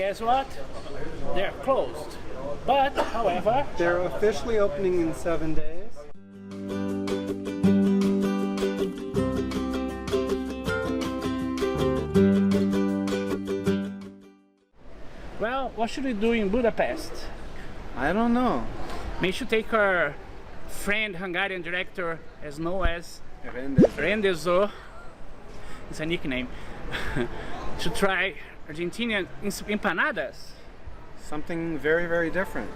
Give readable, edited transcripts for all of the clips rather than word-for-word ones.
guess what? They're closed. But, however, they're officially opening in 7 days. well, what should we do in Budapest? I don't know. Maybe we should take our friend, Hungarian director, as known as Rendező. It's a nickname. To try Argentinian empanadas. Something very, very different.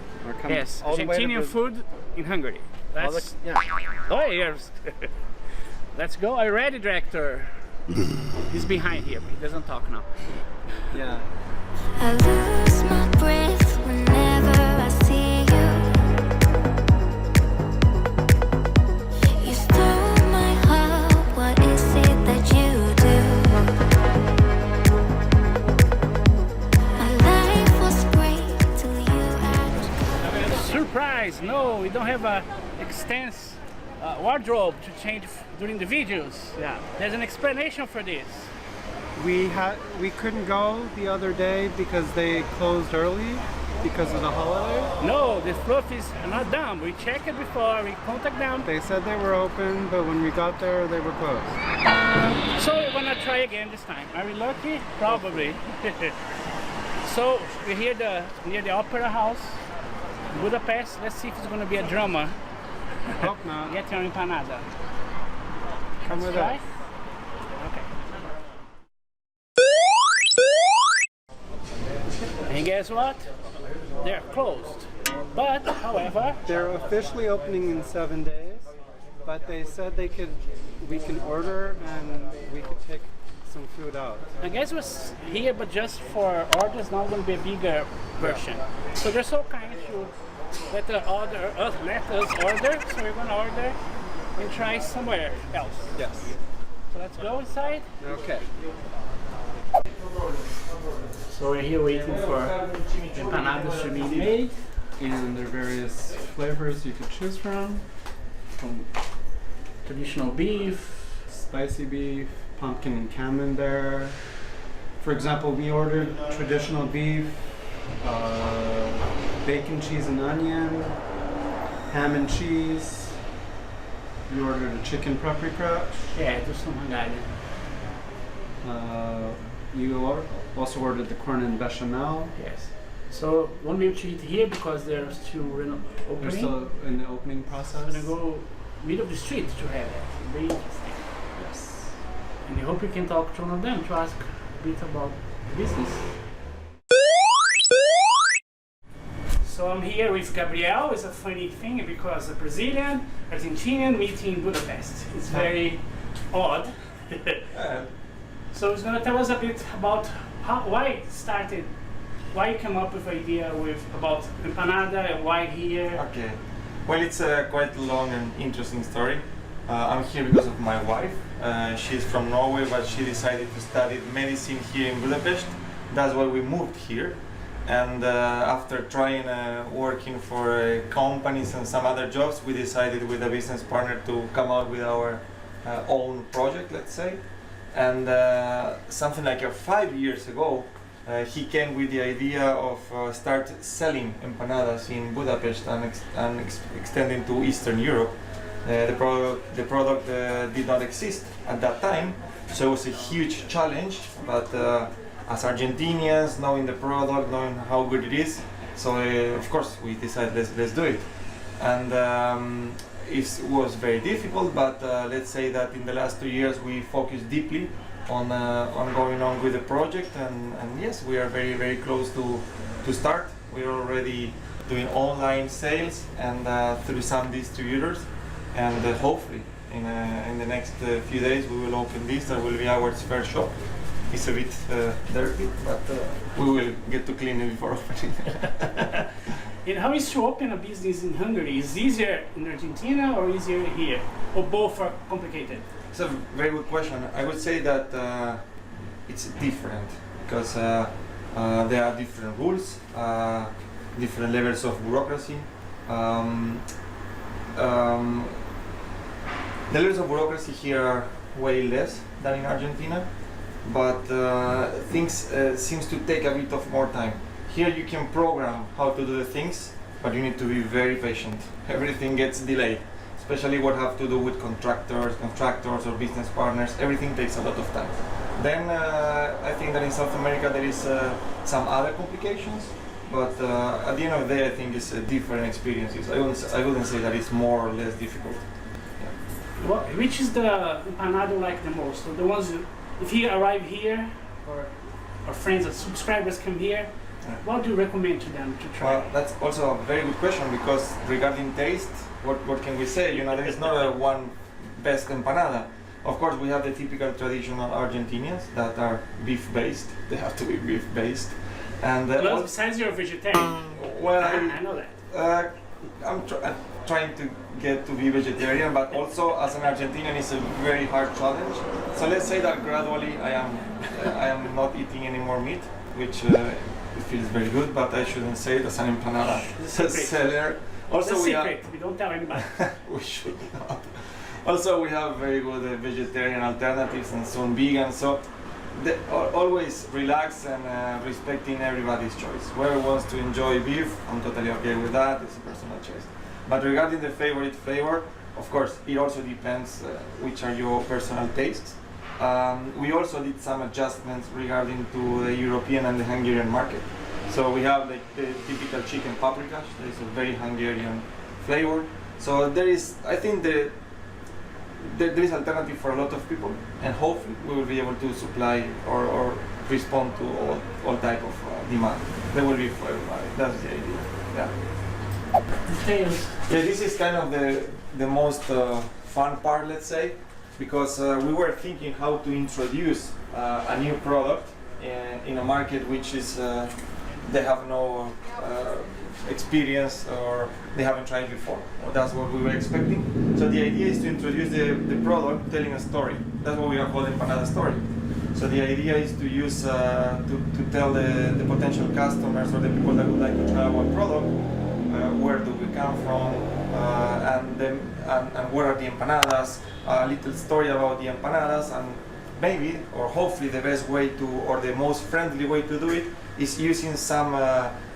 Yes, Argentinian food in Hungary. That's, yeah. Oh, yes. Let's go. Are you ready, director? He's behind here. He doesn't talk now. Yeah. I lose my breath whenever I see you. You stole my heart. What is it that you do? My life was great till you asked. Surprise! No, we don't have a extensive wardrobe to change during the videos. Yeah. There's an explanation for this. We couldn't go the other day because they closed early because of the holiday. No, the Fluffies are not dumb. We checked it before, we contact them. They said they were open, but when we got there, they were closed. So we're gonna try again this time. Are we lucky? Probably. So we're here near the Opera House, Budapest. Let's see if it's gonna be a drama. Hope not. Get your empanada. Come with Try? us. Okay. And guess what? They're closed. But, however, They're officially opening in 7 days, but they said we can order and we could take some food out. I guess it was here, but just for orders. Now going to be a bigger version. So they're so kind to let us order. So we're going to order and try somewhere else. Yes. So let's go inside. Okay. So we're here waiting for empanadas to be made. And there are various flavors you could choose from Traditional beef. spicy beef, pumpkin and camembert. For example, we ordered traditional beef, bacon, cheese, and onion, ham and cheese. We ordered a chicken paprika. Yeah, just some Hungarian. You also ordered the corn and bechamel. Yes. So won't be able to eat here because they're still They're opening. still in the opening process. I'm gonna go middle of the street to have it. Very interesting. Yes. And I hope we can talk to one of them to ask a bit about the business. So I'm here with Gabriel. It's a funny thing because a Brazilian, Argentinian meeting in Budapest. It's very odd. So he's gonna tell us a bit about why it started, why you came up with the idea about empanada and why here. Okay. Well, it's a quite long and interesting story. I'm here because of my wife. She's from Norway, but she decided to study medicine here in Budapest. That's why we moved here. And after trying working for companies and some other jobs, we decided with a business partner to come out with our own project, let's say. And something like 5 years ago, he came with the idea of start selling empanadas in Budapest and extending to Eastern Europe. The product did not exist at that time, so it was a huge challenge. But as Argentinians, knowing the product, knowing how good it is, so of course we decided let's do it. And it was very difficult, but let's say that in the last 2 years we focused deeply on going on with the project, and yes, we are very, very close to start. We are already doing online sales and through some distributors, and hopefully in the next few days we will open this. That will be our first shop. It's a bit dirty, but we will get to clean it before opening. And how is to open a business in Hungary? Is it easier in Argentina or easier here? Or both are complicated? It's a very good question. I would say that it's different because there are different rules, different levels of bureaucracy. The levels of bureaucracy here are way less than in Argentina. but things seems to take a bit of more time. Here you can program how to do the things, but you need to be very patient. Everything gets delayed, especially what have to do with contractors or business partners. Everything takes a lot of time. Then I think that in South America there is some other complications, but at the end of the day I think it's different experiences. I wouldn't say that it's more or less difficult. Which is the empanada like the most? So the ones who, if you arrive here, or friends or subscribers come here, what do you recommend to them to try? Well, that's also a very good question, because regarding taste, what can we say? You know, there is not a one best empanada. Of course, we have the typical traditional Argentinians that are beef-based. They have to be beef-based. And well, besides you're a vegetarian. Well, I know that. I'm trying to get to be vegetarian, but also as an Argentinian, it's a very hard challenge. So let's say that gradually I am not eating any more meat, which it feels very good, but I shouldn't say it as an empanada seller. Also, we don't tell anybody. We should not. Also, we have very good vegetarian alternatives and some vegan. So always relax and respecting everybody's choice. Whoever wants to enjoy beef, I'm totally okay with that. It's a personal choice. But regarding the favorite flavor, of course, it also depends which are your personal tastes. We also did some adjustments regarding to the European and the Hungarian market. So we have the typical chicken paprika. There is a very Hungarian flavor. So there is, I think there is alternative for a lot of people, and hopefully we will be able to supply or respond to all type of demand. There will be for everybody. That's the idea. Yeah. Details. Yeah, this is kind of the most fun part, let's say, because we were thinking how to introduce a new product in a market which is they have no experience or they haven't tried before. That's what we were expecting. So the idea is to introduce the product telling a story. That's what we are calling Empanada Story. So the idea is to use to tell the potential customers or the people that would like to try our product, where do we come from, and what are the empanadas, a little story about the empanadas, and maybe or hopefully the best way to, or the most friendly way to do it, is using some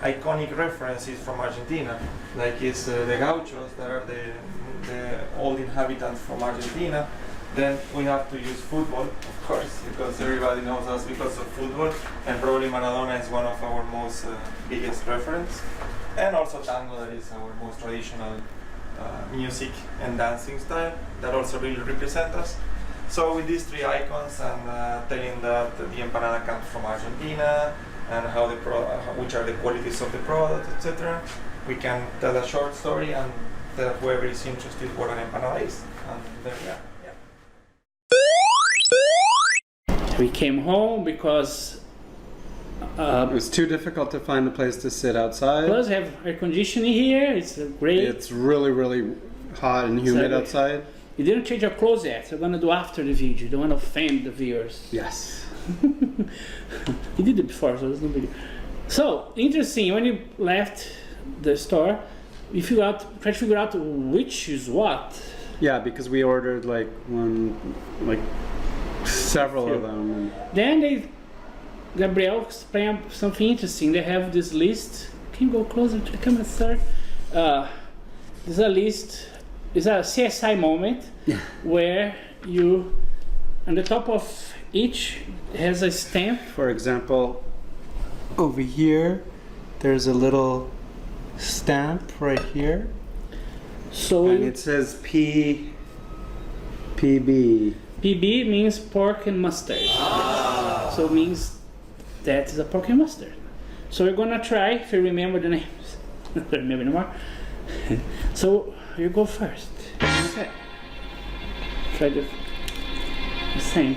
iconic references from Argentina, like it's the gauchos that are the old inhabitants from Argentina. Then we have to use football, of course, because everybody knows us because of football, and probably Maradona is one of our most biggest reference. And also tango, that is our most traditional music and dancing style, that also really represent us. So with these three icons and telling that the empanada comes from Argentina, and how which are the qualities of the product, etc., we can tell a short story and tell whoever is interested what an empanada is. And there we are. Yeah. We came home because it was too difficult to find a place to sit outside. plus we have air conditioning here. It's great. It's really, really hot and humid So- outside. You didn't change your clothes yet. So we're gonna do after the video. You don't want to offend the viewers. Yes. You did it before, so there's no big deal. So interesting. When you left the store, you try to figure out which is what. Yeah, because we ordered several of them. Then Gabriel explained something interesting. They have this list. Can you go closer to the camera, sir? There's a list. It's a CSI moment where you, on the top of each has a stamp. For example, over here, there's a little stamp right here, So and it says PB. PB means pork and mustard. So it means that is a pork and mustard. So we're gonna try, if you remember the names. I don't remember anymore. So you go first. Okay. Try the same.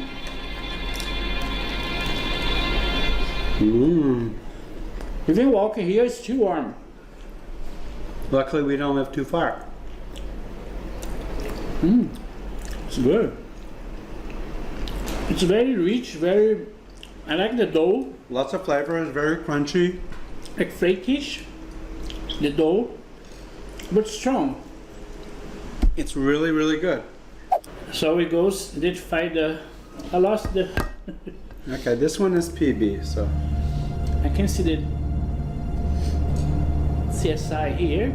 Even walking here, it's too warm. Luckily, we don't live too far. It's good. It's very rich, very. I like the dough, Lots of flavor. It's very crunchy. like flakish. The dough, but strong. It's really, really good. So it goes. Identify the. I lost the. Okay, this one is PB, so I can see the CSI here.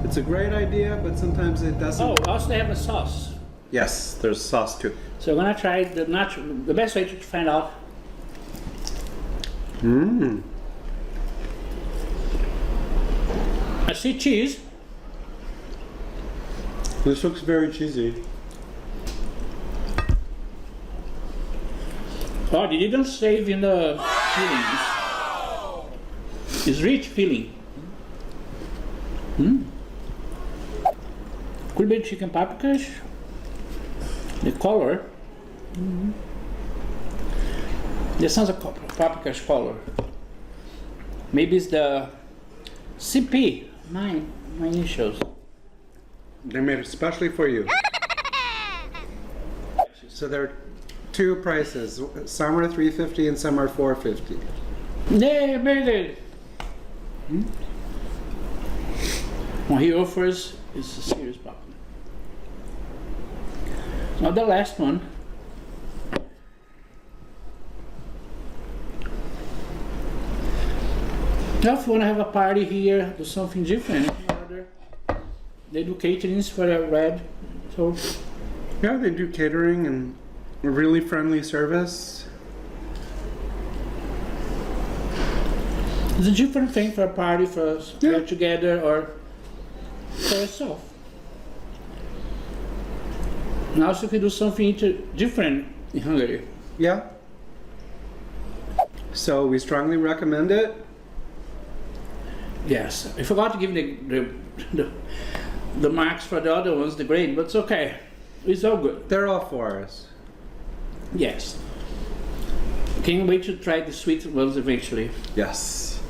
it's a great idea, but sometimes it doesn't. Oh, also they have a sauce. Yes, there's sauce too. So I'm gonna try the best way to find out. Mmm. I see cheese. This looks very cheesy. Oh, they didn't save in the fillings. It's rich filling. Could be chicken paprikas. The color. The sounds of paprika's color. Maybe it's the CP. My initials. They made it especially for you. So there are two prices. Some are $3.50 and some are $4.50. They made it. What he offers is a serious problem. Now the last one. Now if you want to have a party here, do something different, they do caterings for the red. So Yeah, they do catering and a really friendly service. it's a different thing for a party, for us to get together, or for yourself. And also if you do something different in Hungary. Yeah. So we strongly recommend it. Yes, I forgot to give the marks for the other ones, the grade, but it's okay. It's all good. They're all for us. Yes. Can't wait to try the sweet ones eventually. Yes.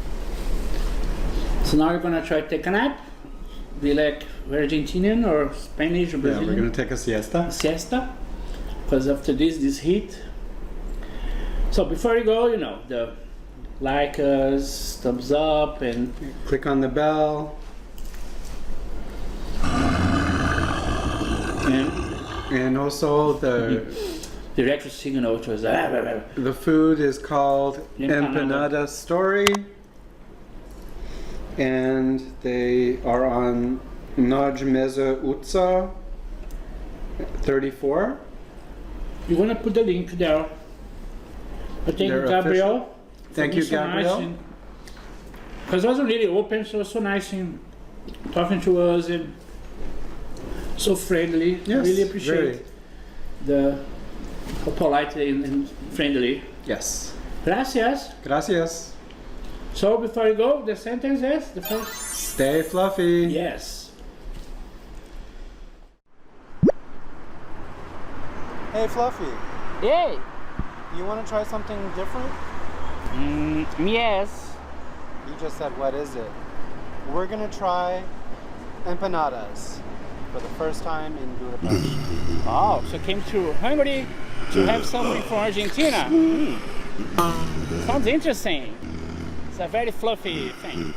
So now we're gonna try to take a nap. Be like Argentinian or Spanish or Yeah, Brazilian. we're gonna take a siesta. Siesta. Because after this heat. So before you go, the like us, thumbs up, and Click on the bell. And also the electric signal, which was the food is called Empanada Story. And they are on Nagymezö utca 34. you wanna put the link there. I thank They're Gabriel. Thank you, Gabriel. Because it wasn't really open, so it was so nice in talking to us and so friendly. Yes, Really appreciate how polite and friendly. Yes. Gracias. Gracias. So before you go, the sentence is the first. Stay fluffy. Yes. Hey, Fluffy. Yay. You want to try something different? Yes. You just said, what is it? We're going to try empanadas for the first time in Budapest. Oh, so came to Hungary to have something from Argentina. Sounds interesting. It's a very fluffy thing.